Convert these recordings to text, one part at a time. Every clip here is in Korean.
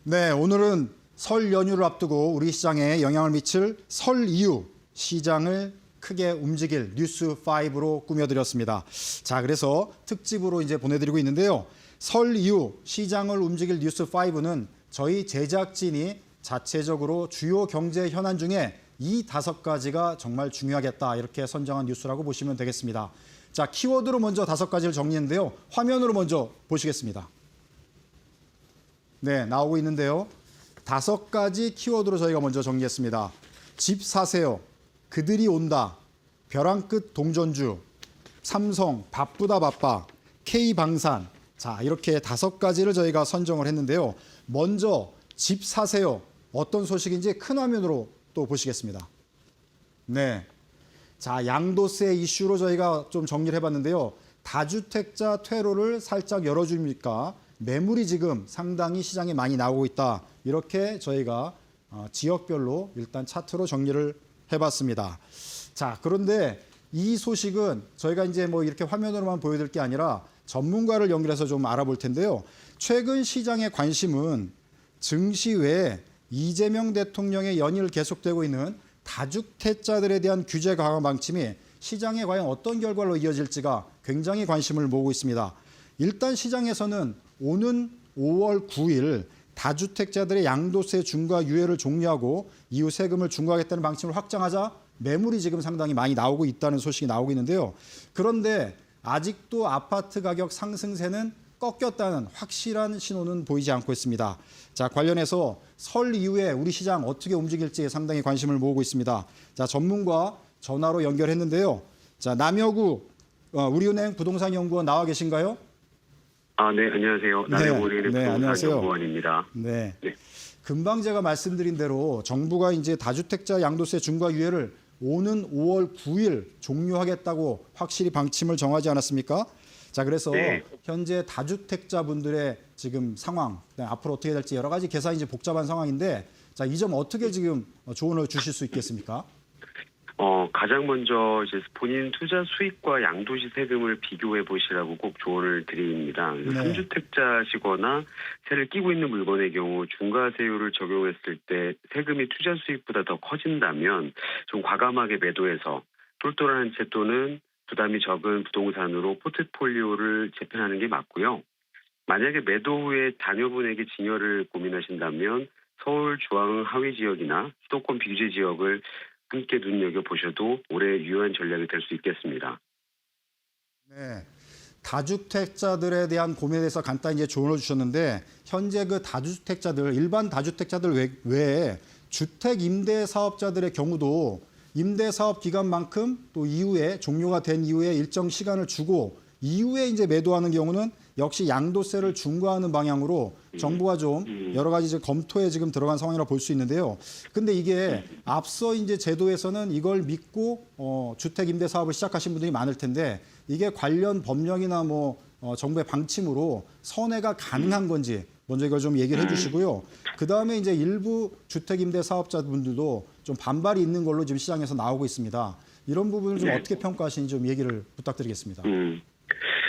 네, 오늘은 설 연휴를 앞두고 우리 시장에 영향을 미칠 설 이후 시장을 크게 움직일 뉴스5로 꾸며드렸습니다. 자, 그래서 특집으로 이제 보내드리고 있는데요. 설 이후 시장을 움직일 뉴스5는 저희 제작진이 자체적으로 주요 경제 현안 중에 이 5가지가 정말 중요하겠다 이렇게 선정한 뉴스라고 보시면 되겠습니다. 자, 키워드로 먼저 5가지를 정리했는데요. 화면으로 먼저 보시겠습니다. 네, 나오고 있는데요. 5가지 키워드로 저희가 먼저 정리했습니다. 집 사세요. 그들이 온다. 벼랑 끝 동전주. 삼성 바쁘다 바빠. K방산. 자, 이렇게 5가지를 저희가 선정을 했는데요. 먼저 집 사세요. 어떤 소식인지 큰 화면으로 또 보시겠습니다. 네. 자, 양도세 이슈로 저희가 좀 정리를 해봤는데요. 다주택자 퇴로를 살짝 열어줍니까? 매물이 지금 상당히 시장에 많이 나오고 있다. 이렇게 저희가 지역별로 일단 차트로 정리를 해봤습니다. 자, 그런데 이 소식은 저희가 이제 뭐 이렇게 화면으로만 보여드릴 게 아니라 전문가를 연결해서 좀 알아볼 텐데요. 최근 시장의 관심은 증시 외에 이재명 대통령의 연일 계속되고 있는 다주택자들에 대한 규제 강화 방침이 시장에 과연 어떤 결과로 이어질지가 굉장히 관심을 모으고 있습니다. 일단 시장에서는 오는 5월 9일 다주택자들의 양도세 중과 유예를 종료하고 이후 세금을 중과하겠다는 방침을 확정하자 매물이 지금 상당히 많이 나오고 있다는 소식이 나오고 있는데요. 그런데 아직도 아파트 가격 상승세는 꺾였다는 확실한 신호는 보이지 않고 있습니다. 자, 관련해서 설 이후에 우리 시장 어떻게 움직일지 상당히 관심을 모으고 있습니다. 자, 전문가 전화로 연결했는데요. 자, 남여구 우리은행 부동산연구원 나와 계신가요? 네, 안녕하세요. 남여구은행 부동산연구원입니다. 네. 금방 제가 말씀드린 대로 정부가 이제 다주택자 양도세 중과 유예를 오는 5월 9일 종료하겠다고 확실히 방침을 정하지 않았습니까? 자, 그래서 네. 현재 다주택자분들의 지금 상황, 앞으로 어떻게 될지 여러 가지 계산이 이제 복잡한 상황인데, 자, 이 점 어떻게 지금 조언을 주실 수 있겠습니까? 가장 먼저 이제 본인 투자 수익과 양도시 세금을 비교해 보시라고 꼭 조언을 드립니다. 네. 3주택자시거나 세를 끼고 있는 물건의 경우 중과세율을 적용했을 때 세금이 투자 수익보다 더 커진다면 좀 과감하게 매도해서 똘똘한 한 채 또는 부담이 적은 부동산으로 포트폴리오를 재편하는 게 맞고요. 만약에 매도 후에 자녀분에게 증여를 고민하신다면 서울 중앙 하위 지역이나 수도권 비규제 지역을 함께 눈여겨보셔도 올해 유효한 전략이 될 수 있겠습니다. 네. 다주택자들에 대한 고민에 대해서 간단히 이제 조언을 주셨는데, 현재 그 다주택자들, 일반 다주택자들 외에 주택 임대 사업자들의 경우도 임대 사업 기간만큼 또 이후에 종료가 된 이후에 일정 시간을 주고 이후에 이제 매도하는 경우는 역시 양도세를 중과하는 방향으로 정부가 좀 여러 가지 이제 검토에 지금 들어간 상황이라 볼 수 있는데요. 근데 이게 앞서 이제 제도에서는 이걸 믿고 주택 임대 사업을 시작하신 분들이 많을 텐데 이게 관련 법령이나 뭐 정부의 방침으로 선회가 가능한 건지 먼저 이걸 좀 얘기를 해주시고요. 그 다음에 이제 일부 주택 임대 사업자분들도 좀 반발이 있는 걸로 지금 시장에서 나오고 있습니다. 이런 부분을 좀 어떻게 평가하시는지 좀 얘기를 부탁드리겠습니다.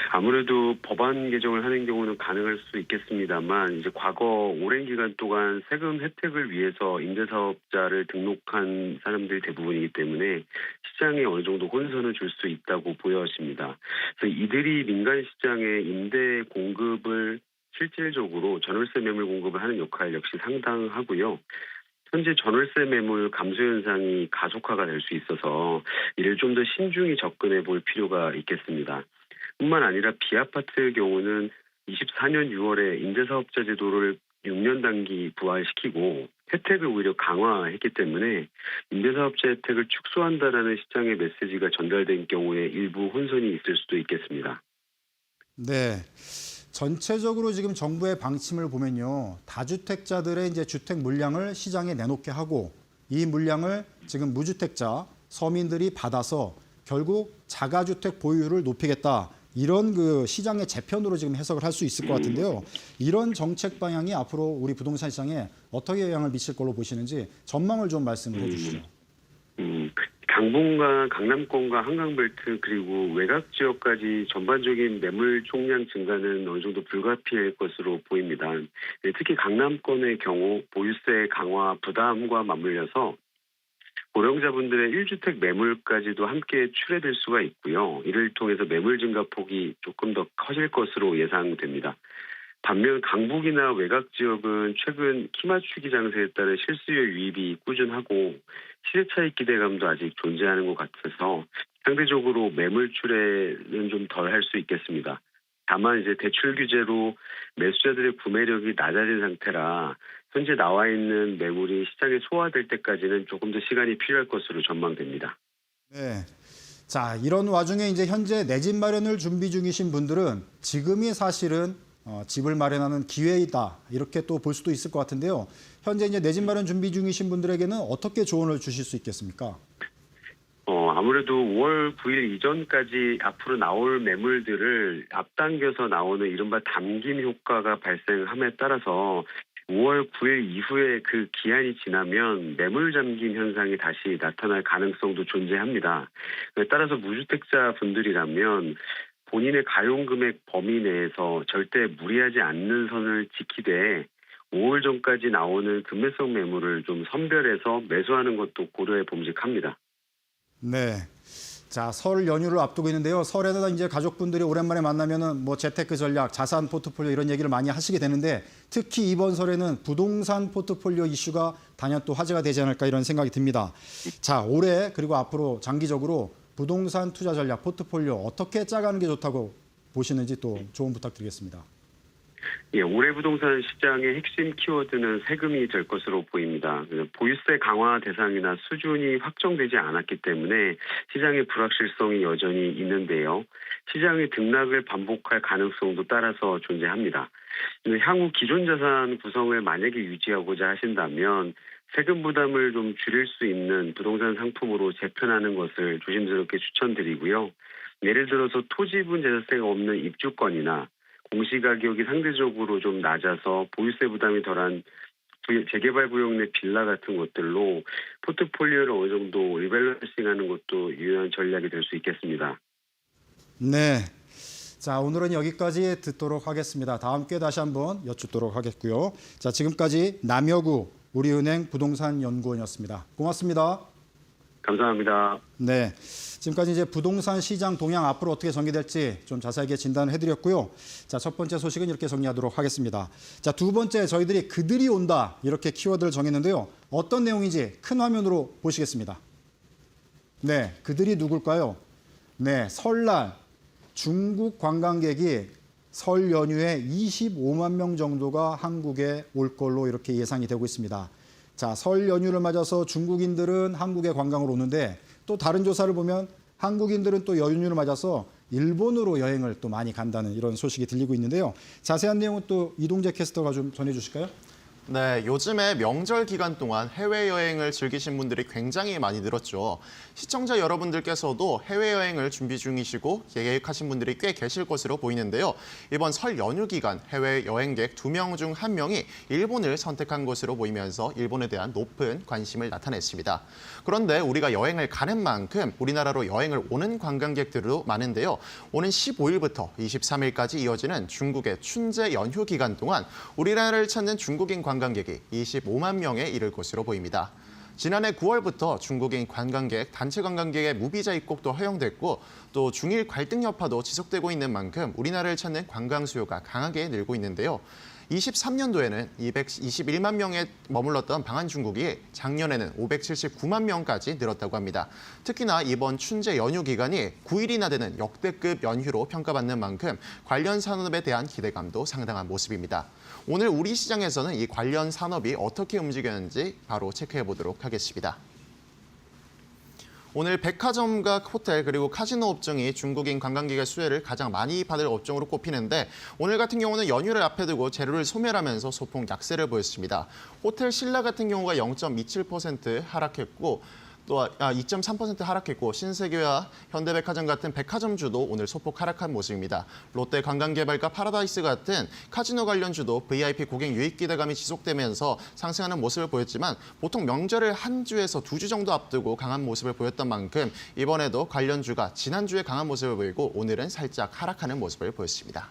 아무래도 법안 개정을 하는 경우는 가능할 수 있겠습니다만 이제 과거 오랜 기간 동안 세금 혜택을 위해서 임대사업자를 등록한 사람들이 대부분이기 때문에 시장에 어느 정도 혼선을 줄 수 있다고 보여집니다. 그래서 이들이 민간 시장에 임대 공급을 실질적으로 전월세 매물 공급을 하는 역할 역시 상당하고요. 현재 전월세 매물 감소 현상이 가속화가 될 수 있어서 이를 좀 더 신중히 접근해 볼 필요가 있겠습니다. 뿐만 아니라 비아파트의 경우는 24년 6월에 임대사업자 제도를 6년 단기 부활시키고 혜택을 오히려 강화했기 때문에 임대사업자 혜택을 축소한다라는 시장의 메시지가 전달된 경우에 일부 혼선이 있을 수도 있겠습니다. 네. 전체적으로 지금 정부의 방침을 보면요. 다주택자들의 이제 주택 물량을 시장에 내놓게 하고 이 물량을 지금 무주택자, 서민들이 받아서 결국 자가주택 보유율을 높이겠다. 이런 그 시장의 재편으로 지금 해석을 할 수 있을 것 같은데요. 이런 정책 방향이 앞으로 우리 부동산 시장에 어떻게 영향을 미칠 걸로 보시는지 전망을 좀 말씀을 해 주시죠. 당분간 강남권과 한강벨트 그리고 외곽 지역까지 전반적인 매물 총량 증가는 어느 정도 불가피할 것으로 보입니다. 특히 강남권의 경우 보유세 강화 부담과 맞물려서 고령자분들의 1주택 매물까지도 함께 출회될 수가 있고요. 이를 통해서 매물 증가 폭이 조금 더 커질 것으로 예상됩니다. 반면 강북이나 외곽 지역은 최근 키 맞추기 장세에 따른 실수요 유입이 꾸준하고 시세 차익 기대감도 아직 존재하는 것 같아서 상대적으로 매물 출회는 좀 덜 할 수 있겠습니다. 다만 이제 대출 규제로 매수자들의 구매력이 낮아진 상태라 현재 나와 있는 매물이 시장에 소화될 때까지는 조금 더 시간이 필요할 것으로 전망됩니다. 네. 자, 이런 와중에 이제 현재 내 집 마련을 준비 중이신 분들은 지금이 사실은 집을 마련하는 기회이다. 이렇게 또 볼 수도 있을 것 같은데요. 현재 이제 내 집 마련 준비 중이신 분들에게는 어떻게 조언을 주실 수 있겠습니까? 아무래도 5월 9일 이전까지 앞으로 나올 매물들을 앞당겨서 나오는 이른바 담김 효과가 발생함에 따라서 5월 9일 이후에 그 기한이 지나면 매물 잠김 현상이 다시 나타날 가능성도 존재합니다. 따라서 무주택자 분들이라면 본인의 가용금액 범위 내에서 절대 무리하지 않는 선을 지키되 5월 전까지 나오는 금매성 매물을 좀 선별해서 매수하는 것도 고려해 봄직합니다. 네. 자, 설 연휴를 앞두고 있는데요. 설에는 이제 가족분들이 오랜만에 만나면은 뭐 재테크 전략, 자산 포트폴리오 이런 얘기를 많이 하시게 되는데 특히 이번 설에는 부동산 포트폴리오 이슈가 단연 또 화제가 되지 않을까 이런 생각이 듭니다. 자, 올해 그리고 앞으로 장기적으로 부동산 투자 전략 포트폴리오 어떻게 짜가는 게 좋다고 보시는지 또 조언 부탁드리겠습니다. 예, 올해 부동산 시장의 핵심 키워드는 세금이 될 것으로 보입니다. 보유세 강화 대상이나 수준이 확정되지 않았기 때문에 시장의 불확실성이 여전히 있는데요. 시장의 등락을 반복할 가능성도 따라서 존재합니다. 향후 기존 자산 구성을 만약에 유지하고자 하신다면 세금 부담을 좀 줄일 수 있는 부동산 상품으로 재편하는 것을 조심스럽게 추천드리고요. 예를 들어서 토지분 제자세가 없는 입주권이나 공시가격이 상대적으로 좀 낮아서 보유세 부담이 덜한 재개발 구역 내 빌라 같은 것들로 포트폴리오를 어느 정도 리밸런싱하는 것도 유효한 전략이 될 수 있겠습니다. 네. 자, 오늘은 여기까지 듣도록 하겠습니다. 다음 기회에 다시 한번 여쭙도록 하겠고요. 자, 지금까지 남여구 우리은행 부동산 연구원이었습니다. 고맙습니다. 감사합니다. 네. 지금까지 이제 부동산 시장 동향 앞으로 어떻게 전개될지 좀 자세하게 진단을 해드렸고요. 자, 첫 번째 소식은 이렇게 정리하도록 하겠습니다. 자, 두 번째 저희들이 그들이 온다 이렇게 키워드를 정했는데요. 어떤 내용인지 큰 화면으로 보시겠습니다. 네, 그들이 누굴까요? 네, 설날 중국 관광객이 설 연휴에 25만 명 정도가 한국에 올 걸로 이렇게 예상이 되고 있습니다. 자, 설 연휴를 맞아서 중국인들은 한국에 관광을 오는데 또 다른 조사를 보면 한국인들은 또 연휴를 맞아서 일본으로 여행을 또 많이 간다는 이런 소식이 들리고 있는데요. 자세한 내용은 또 이동재 캐스터가 좀 전해주실까요? 네, 요즘에 명절 기간 동안 해외여행을 즐기신 분들이 굉장히 많이 늘었죠. 시청자 여러분들께서도 해외여행을 준비 중이시고 계획하신 분들이 꽤 계실 것으로 보이는데요. 이번 설 연휴 기간 해외 여행객 2명 중 1명이 일본을 선택한 것으로 보이면서 일본에 대한 높은 관심을 나타냈습니다. 그런데 우리가 여행을 가는 만큼 우리나라로 여행을 오는 관광객들도 많은데요. 오는 15일부터 23일까지 이어지는 중국의 춘제 연휴 기간 동안 우리나라를 찾는 중국인 관광객이 25만 명에 이를 것으로 보입니다. 지난해 9월부터 중국인 관광객, 단체 관광객의 무비자 입국도 허용됐고 또 중일 갈등 여파도 지속되고 있는 만큼 우리나라를 찾는 관광 수요가 강하게 늘고 있는데요. 23년도에는 221만 명에 머물렀던 방한 중국이 작년에는 579만 명까지 늘었다고 합니다. 특히나 이번 춘제 연휴 기간이 9일이나 되는 역대급 연휴로 평가받는 만큼 관련 산업에 대한 기대감도 상당한 모습입니다. 오늘 우리 시장에서는 이 관련 산업이 어떻게 움직였는지 바로 체크해 보도록 하겠습니다. 오늘 백화점과 호텔 그리고 카지노 업종이 중국인 관광객의 수혜를 가장 많이 받을 업종으로 꼽히는데 오늘 같은 경우는 연휴를 앞에 두고 재료를 소멸하면서 소폭 약세를 보였습니다. 호텔 신라 같은 경우가 0.27% 하락했고 또 2.3% 하락했고 신세계와 현대백화점 같은 백화점주도 오늘 소폭 하락한 모습입니다. 롯데 관광개발과 파라다이스 같은 카지노 관련주도 VIP 고객 유입 기대감이 지속되면서 상승하는 모습을 보였지만 보통 명절을 한 주에서 2주 정도 앞두고 강한 모습을 보였던 만큼 이번에도 관련주가 지난주에 강한 모습을 보이고 오늘은 살짝 하락하는 모습을 보였습니다.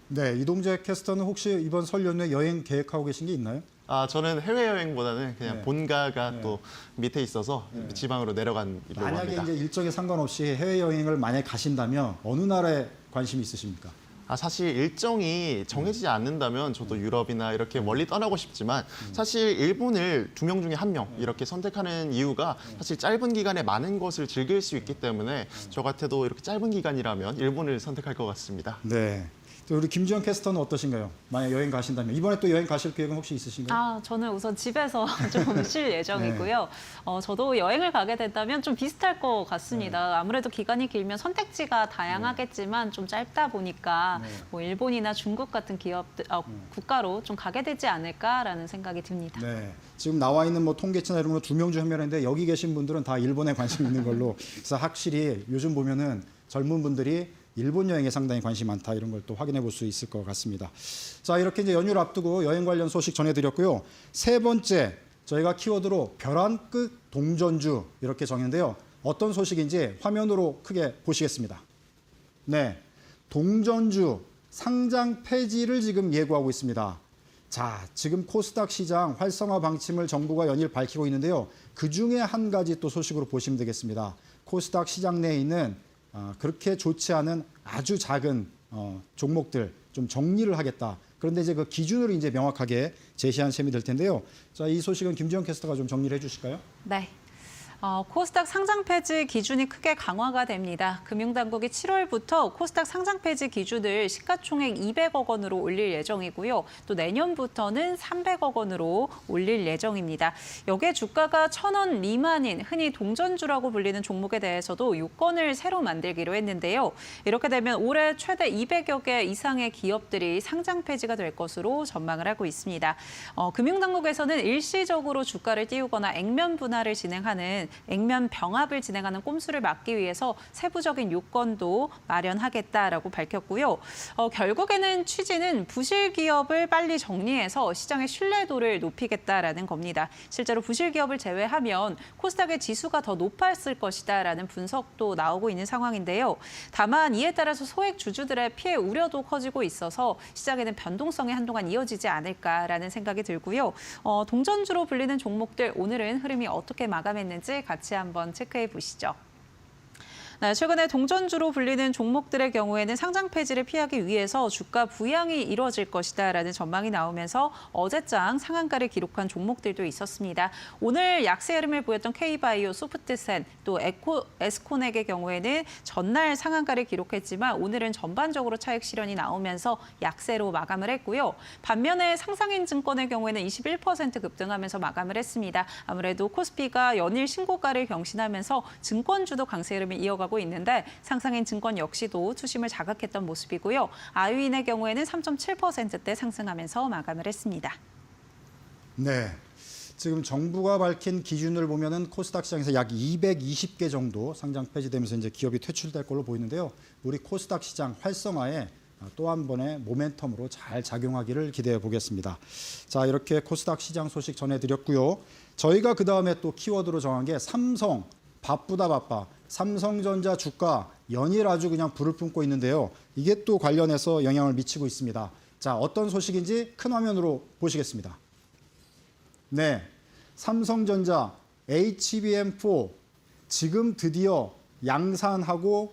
네, 이동재 캐스터는 혹시 이번 설 연휴에 여행 계획하고 계신 게 있나요? 저는 해외여행보다는 그냥 네. 본가가 또 밑에 있어서 지방으로 내려간 일로 만약에 합니다. 이제 일정에 상관없이 해외여행을 만약에 가신다면 어느 나라에 관심이 있으십니까? 사실 일정이 정해지지 않는다면 저도 유럽이나 이렇게 멀리 떠나고 싶지만 사실 일본을 2명 중에 1명 이렇게 선택하는 이유가 사실 짧은 기간에 많은 것을 즐길 수 있기 때문에 저 같아도 이렇게 짧은 기간이라면 일본을 선택할 것 같습니다. 네. 또 우리 김지영 캐스터는 어떠신가요? 만약 여행 가신다면 이번에 또 여행 가실 계획은 혹시 있으신가요? 저는 우선 집에서 좀 쉴 예정이고요. 저도 여행을 가게 된다면 좀 비슷할 것 같습니다. 아무래도 기간이 길면 선택지가 다양하겠지만 좀 짧다 보니까 뭐 일본이나 중국 같은 국가로 좀 가게 되지 않을까라는 생각이 듭니다. 네. 지금 나와 있는 뭐 통계치나 이런 거 2명 중 1명인데 여기 계신 분들은 다 일본에 관심 있는 걸로 그래서 확실히 요즘 보면은 젊은 분들이 일본 여행에 상당히 관심이 많다 이런 걸 또 확인해 볼 수 있을 것 같습니다. 자, 이렇게 이제 연휴를 앞두고 여행 관련 소식 전해드렸고요. 세 번째 저희가 키워드로 벼랑 끝 동전주 이렇게 정했는데요. 어떤 소식인지 화면으로 크게 보시겠습니다. 네, 동전주 상장 폐지를 지금 예고하고 있습니다. 자, 지금 코스닥 시장 활성화 방침을 정부가 연일 밝히고 있는데요. 그 중에 한 가지 또 소식으로 보시면 되겠습니다. 코스닥 시장 내에 있는 그렇게 좋지 않은 아주 작은 종목들 좀 정리를 하겠다. 그런데 이제 그 기준을 이제 명확하게 제시한 셈이 될 텐데요. 자, 이 소식은 김지영 캐스터가 좀 정리를 해주실까요? 네. 코스닥 상장 폐지 기준이 크게 강화가 됩니다. 금융당국이 7월부터 코스닥 상장 폐지 기준을 시가총액 200억 원으로 올릴 예정이고요. 또 내년부터는 300억 원으로 올릴 예정입니다. 여기에 주가가 1,000원 미만인 흔히 동전주라고 불리는 종목에 대해서도 요건을 새로 만들기로 했는데요. 이렇게 되면 올해 최대 200여 개 이상의 기업들이 상장 폐지가 될 것으로 전망을 하고 있습니다. 금융당국에서는 일시적으로 주가를 띄우거나 액면 분할을 진행하는 액면 병합을 진행하는 꼼수를 막기 위해서 세부적인 요건도 마련하겠다라고 밝혔고요. 결국에는 취지는 부실 기업을 빨리 정리해서 시장의 신뢰도를 높이겠다라는 겁니다. 실제로 부실 기업을 제외하면 코스닥의 지수가 더 높았을 것이다라는 분석도 나오고 있는 상황인데요. 다만 이에 따라서 소액 주주들의 피해 우려도 커지고 있어서 시장에는 변동성이 한동안 이어지지 않을까라는 생각이 들고요. 동전주로 불리는 종목들 오늘은 흐름이 어떻게 마감했는지 같이 한번 체크해 보시죠. 네, 최근에 동전주로 불리는 종목들의 경우에는 상장 폐지를 피하기 위해서 주가 부양이 이루어질 것이다라는 전망이 나오면서 어제장 상한가를 기록한 종목들도 있었습니다. 오늘 약세 흐름을 보였던 K바이오, 소프트센, 또 에스코넥의 경우에는 전날 상한가를 기록했지만 오늘은 전반적으로 차익 실현이 나오면서 약세로 마감을 했고요. 반면에 상상인 증권의 경우에는 21% 급등하면서 마감을 했습니다. 아무래도 코스피가 연일 신고가를 경신하면서 증권주도 강세 흐름을 이어가고 있는데 상상인 증권 역시도 투심을 자극했던 모습이고요. 아유인의 경우에는 3.7%대 상승하면서 마감을 했습니다. 네. 지금 정부가 밝힌 기준을 보면은 코스닥 시장에서 약 220개 정도 상장 폐지되면서 이제 기업이 퇴출될 걸로 보이는데요. 우리 코스닥 시장 활성화에 또 한 번의 모멘텀으로 잘 작용하기를 기대해 보겠습니다. 자, 이렇게 코스닥 시장 소식 전해드렸고요. 저희가 그 다음에 또 키워드로 정한 게 삼성, 바쁘다 바빠. 삼성전자 주가 연일 아주 그냥 불을 뿜고 있는데요. 이게 또 관련해서 영향을 미치고 있습니다. 자, 어떤 소식인지 큰 화면으로 보시겠습니다. 네, 삼성전자 HBM4 지금 드디어 양산하고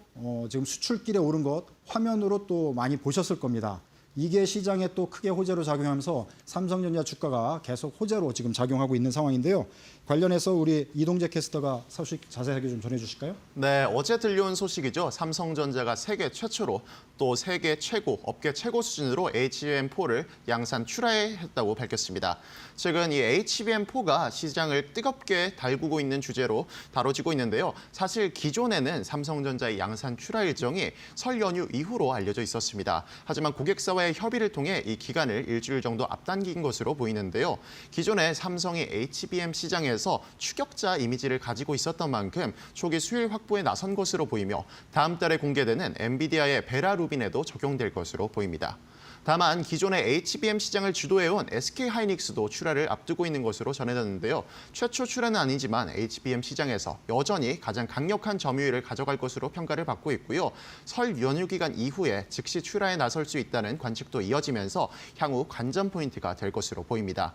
지금 수출길에 오른 것 화면으로 또 많이 보셨을 겁니다. 이게 시장에 또 크게 호재로 작용하면서 삼성전자 주가가 계속 호재로 지금 작용하고 있는 상황인데요. 관련해서 우리 이동재 캐스터가 소식 자세하게 좀 전해주실까요? 네, 어제 들려온 소식이죠. 삼성전자가 세계 최초로 또 세계 최고, 업계 최고 수준으로 HBM4를 양산 출하했다고 밝혔습니다. 최근 이 HBM4가 시장을 뜨겁게 달구고 있는 주제로 다뤄지고 있는데요. 사실 기존에는 삼성전자의 양산 출하 일정이 설 연휴 이후로 알려져 있었습니다. 하지만 고객사와의 협의를 통해 이 기간을 일주일 정도 앞당긴 것으로 보이는데요. 기존에 삼성이 HBM 시장에서 추격자 이미지를 가지고 있었던 만큼 초기 수율 확보에 나선 것으로 보이며 다음 달에 공개되는 엔비디아의 베라 루빈에도 적용될 것으로 보입니다. 다만 기존의 HBM 시장을 주도해온 SK하이닉스도 출하를 앞두고 있는 것으로 전해졌는데요. 최초 출하는 아니지만 HBM 시장에서 여전히 가장 강력한 점유율을 가져갈 것으로 평가를 받고 있고요. 설 연휴 기간 이후에 즉시 출하에 나설 수 있다는 관측도 이어지면서 향후 관전 포인트가 될 것으로 보입니다.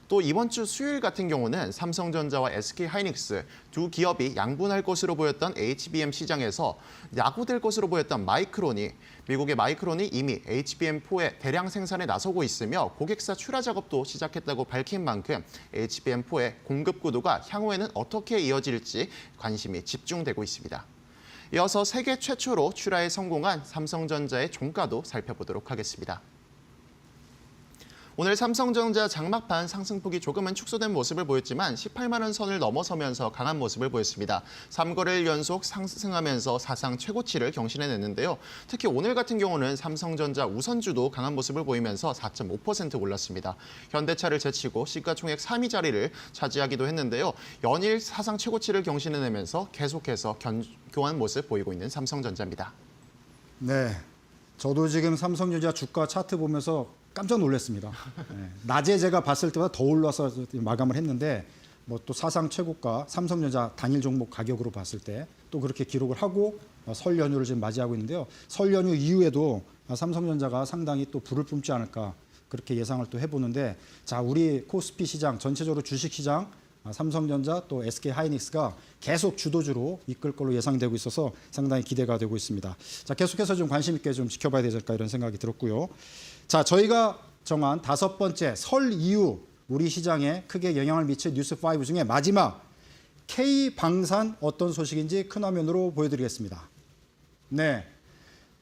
또 이번 주 수요일 같은 경우는 삼성전자와 SK하이닉스 두 기업이 양분할 것으로 보였던 HBM 시장에서 야구될 것으로 보였던 미국의 마이크론이 이미 HBM4의 대량 생산에 나서고 있으며 고객사 출하 작업도 시작했다고 밝힌 만큼 HBM4의 공급 구도가 향후에는 어떻게 이어질지 관심이 집중되고 있습니다. 이어서 세계 최초로 출하에 성공한 삼성전자의 종가도 살펴보도록 하겠습니다. 오늘 삼성전자 장막판 상승폭이 조금은 축소된 모습을 보였지만 18만 원 선을 넘어서면서 강한 모습을 보였습니다. 3거래일 연속 상승하면서 사상 최고치를 경신해냈는데요. 특히 오늘 같은 경우는 삼성전자 우선주도 강한 모습을 보이면서 4.5% 올랐습니다. 현대차를 제치고 시가총액 3위 자리를 차지하기도 했는데요. 연일 사상 최고치를 경신해내면서 계속해서 견고한 모습 보이고 있는 삼성전자입니다. 네, 저도 지금 삼성전자 주가 차트 보면서 깜짝 놀랐습니다. 네, 낮에 제가 봤을 때보다 더 올라서 마감을 했는데 뭐 또 사상 최고가 삼성전자 단일 종목 가격으로 봤을 때 또 그렇게 기록을 하고 설 연휴를 지금 맞이하고 있는데요. 설 연휴 이후에도 삼성전자가 상당히 또 불을 뿜지 않을까 그렇게 예상을 또 해보는데 자 우리 코스피 시장 전체적으로 주식 시장 삼성전자 또 SK하이닉스가 계속 주도주로 이끌 걸로 예상되고 있어서 상당히 기대가 되고 있습니다. 자 계속해서 좀 관심 있게 좀 지켜봐야 되지 않을까 이런 생각이 들었고요. 자, 저희가 정한 5번째 설 이후 우리 시장에 크게 영향을 미칠 뉴스5 중에 마지막 K방산 어떤 소식인지 큰 화면으로 보여드리겠습니다. 네,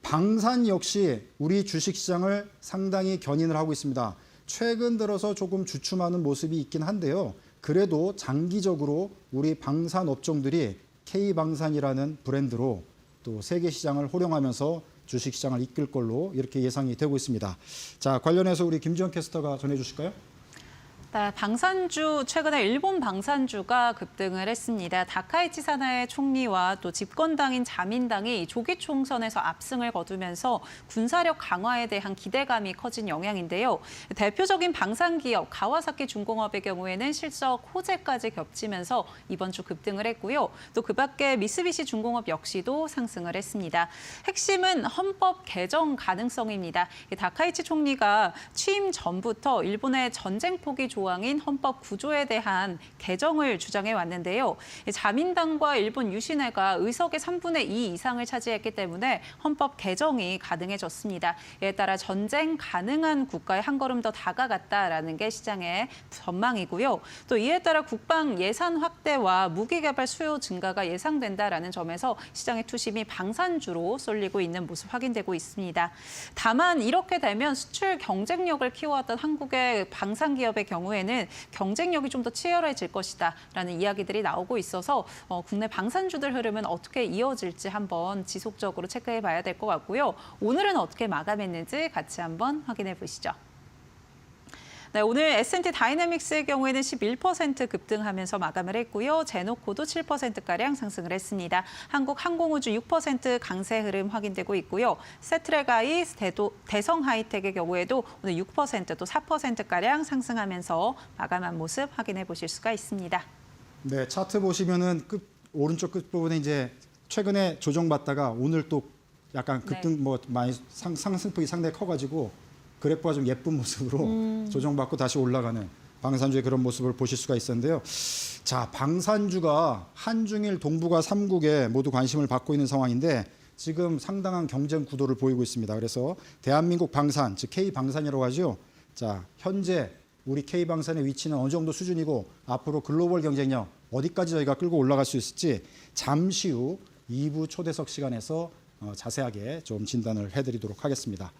방산 역시 우리 주식시장을 상당히 견인을 하고 있습니다. 최근 들어서 조금 주춤하는 모습이 있긴 한데요. 그래도 장기적으로 우리 방산 업종들이 K방산이라는 브랜드로 또 세계 시장을 호령하면서 주식시장을 이끌 걸로 이렇게 예상이 되고 있습니다. 자, 관련해서 우리 김지원 캐스터가 전해주실까요? 네, 방산주, 최근에 일본 방산주가 급등을 했습니다. 다카이치 사나의 총리와 또 집권당인 자민당이 조기 총선에서 압승을 거두면서 군사력 강화에 대한 기대감이 커진 영향인데요. 대표적인 방산기업 가와사키 중공업의 경우에는 실적 호재까지 겹치면서 이번 주 급등을 했고요. 또 그 밖에 미쓰비시 중공업 역시도 상승을 했습니다. 핵심은 헌법 개정 가능성입니다. 다카이치 총리가 취임 전부터 일본의 전쟁 포기 조항인 헌법 구조에 대한 개정을 주장해 왔는데요. 자민당과 일본 유신회가 의석의 3분의 2 이상을 차지했기 때문에 헌법 개정이 가능해졌습니다. 이에 따라 전쟁 가능한 국가에 한 걸음 더 다가갔다라는 게 시장의 전망이고요. 또 이에 따라 국방 예산 확대와 무기 개발 수요 증가가 예상된다라는 점에서 시장의 투심이 방산주로 쏠리고 있는 모습 확인되고 있습니다. 다만 이렇게 되면 수출 경쟁력을 키워왔던 한국의 방산 기업의 경우에는 경쟁력이 좀 더 치열해질 것이다라는 이야기들이 나오고 있어서 국내 방산주들 흐름은 어떻게 이어질지 한번 지속적으로 체크해 봐야 될 것 같고요. 오늘은 어떻게 마감했는지 같이 한번 확인해 보시죠. 네, 오늘 S&T 다이내믹스의 경우에는 11% 급등하면서 마감을 했고요. 제노코도 7%가량 상승을 했습니다. 한국항공우주 6% 강세 흐름 확인되고 있고요. 세트랙아이, 대성하이텍의 경우에도 오늘 6% 또 4%가량 상승하면서 마감한 모습 확인해 보실 수가 있습니다. 네, 차트 보시면은 오른쪽 끝부분에 이제 최근에 조정받다가 오늘 또 약간 급등 많이 상승폭이 상당히 커가지고 그래프가 좀 예쁜 모습으로 조정받고 다시 올라가는 방산주의 그런 모습을 보실 수가 있었는데요. 자, 방산주가 한중일 동북아 3국에 모두 관심을 받고 있는 상황인데 지금 상당한 경쟁 구도를 보이고 있습니다. 그래서 대한민국 방산, 즉 K방산이라고 하죠. 자, 현재 우리 K방산의 위치는 어느 정도 수준이고 앞으로 글로벌 경쟁력 어디까지 저희가 끌고 올라갈 수 있을지 잠시 후 2부 초대석 시간에서 자세하게 좀 진단을 해드리도록 하겠습니다.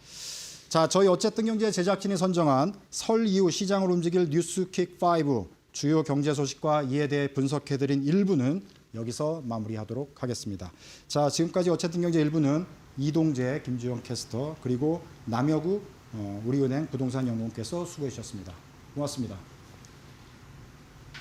자, 저희 어쨌든 경제 제작진이 선정한 설 이후 시장을 움직일 뉴스킥5 주요 경제 소식과 이에 대해 분석해드린 1부는 여기서 마무리하도록 하겠습니다. 자, 지금까지 어쨌든 경제 1부는 이동재, 김주영 캐스터 그리고 남여구 우리은행 부동산 연구원께서 수고해 주셨습니다. 고맙습니다.